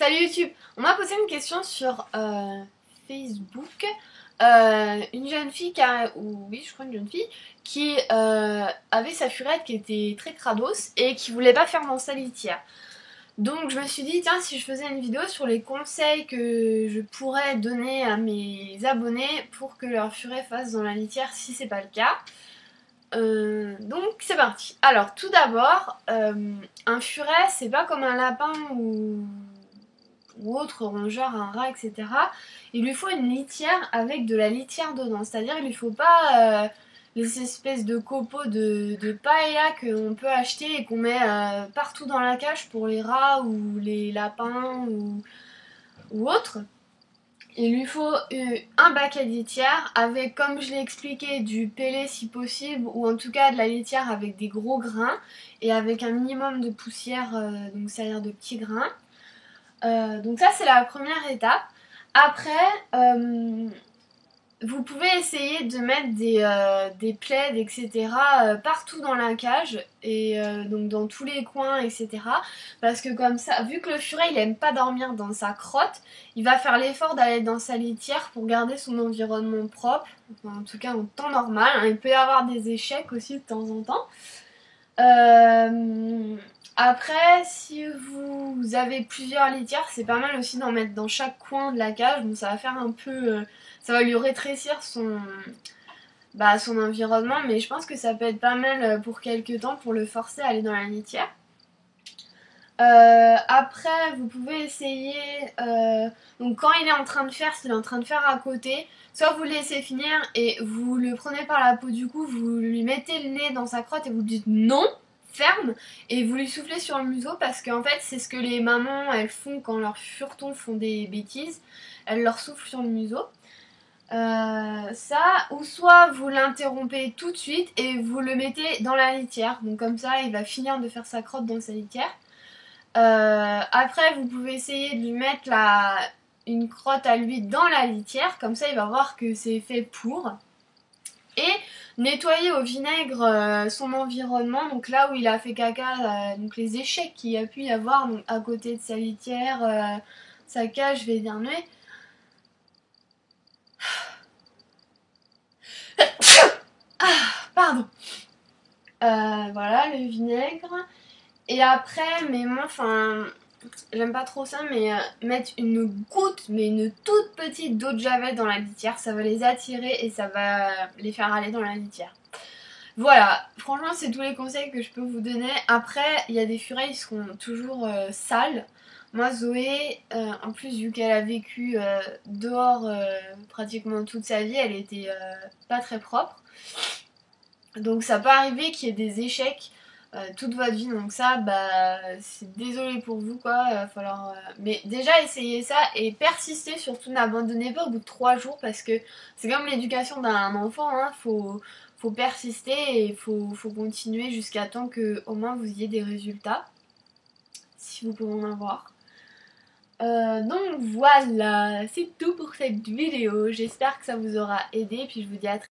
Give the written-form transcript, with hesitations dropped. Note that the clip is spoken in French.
Salut YouTube. On m'a posé une question sur Facebook. Une jeune fille je crois une jeune fille qui avait sa furette qui était très crados et qui voulait pas faire dans sa litière. Donc je me suis dit tiens, si je faisais une vidéo sur les conseils que je pourrais donner à mes abonnés pour que leur furet fasse dans la litière si c'est pas le cas. Donc c'est parti. Alors tout d'abord, un furet c'est pas comme un lapin ou autre rongeur, un rat, etc. Il lui faut une litière avec de la litière dedans. C'est-à-dire il lui faut pas les espèces de copeaux de paille là qu'on peut acheter et qu'on met partout dans la cage pour les rats ou les lapins ou autres. Il lui faut un bac à litière avec, comme je l'ai expliqué, du pellé si possible, ou en tout cas de la litière avec des gros grains et avec un minimum de poussière, donc c'est-à-dire de petits grains. Donc ça c'est la première étape. Après, vous pouvez essayer de mettre des plaids, etc. Partout dans la cage et donc dans tous les coins, etc. Parce que comme ça, vu que le furet il aime pas dormir dans sa crotte, il va faire l'effort d'aller dans sa litière pour garder son environnement propre, enfin, en tout cas en temps normal. Il peut y avoir des échecs aussi de temps en temps. Après, si vous avez plusieurs litières, c'est pas mal aussi d'en mettre dans chaque coin de la cage. Bon, ça va faire un peu... ça va lui rétrécir son environnement, mais je pense que ça peut être pas mal pour quelques temps pour le forcer à aller dans la litière. Après, vous pouvez essayer... donc quand il est en train de faire, s'il est en train de faire à côté, soit vous le laissez finir et vous le prenez par la peau du cou, vous lui mettez le nez dans sa crotte et vous dites non, ferme, et vous lui soufflez sur le museau parce qu'en fait c'est ce que les mamans elles font quand leurs furetons font des bêtises, elles leur soufflent sur le museau. Ça, ou soit vous l'interrompez tout de suite et vous le mettez dans la litière, donc comme ça il va finir de faire sa crotte dans sa litière. Après vous pouvez essayer de lui mettre une crotte à lui dans la litière, comme ça il va voir que c'est fait pour. Et nettoyer au vinaigre son environnement, donc là où il a fait caca, donc les échecs qu'il y a pu y avoir donc à côté de sa litière, sa cage, je vais éternuer. Pardon. Voilà le vinaigre. Et après, mais moi, enfin, j'aime pas trop ça, mais mettre une goutte, mais une toute petite d'eau de javel dans la litière, ça va les attirer et ça va les faire aller dans la litière. Voilà, franchement, c'est tous les conseils que je peux vous donner. Après, il y a des furets, ils seront toujours sales. Moi, Zoé, en plus, vu qu'elle a vécu dehors pratiquement toute sa vie, elle était pas très propre. Donc ça peut arriver qu'il y ait des échecs toute votre vie, donc ça, c'est désolé pour vous quoi, il va falloir... Mais déjà essayez ça et persistez, surtout n'abandonnez pas au bout de 3 jours parce que c'est comme l'éducation d'un enfant, hein, faut persister et faut continuer jusqu'à temps que au moins vous ayez des résultats, si vous pouvez en avoir. Donc voilà, c'est tout pour cette vidéo, j'espère que ça vous aura aidé, puis je vous dis à très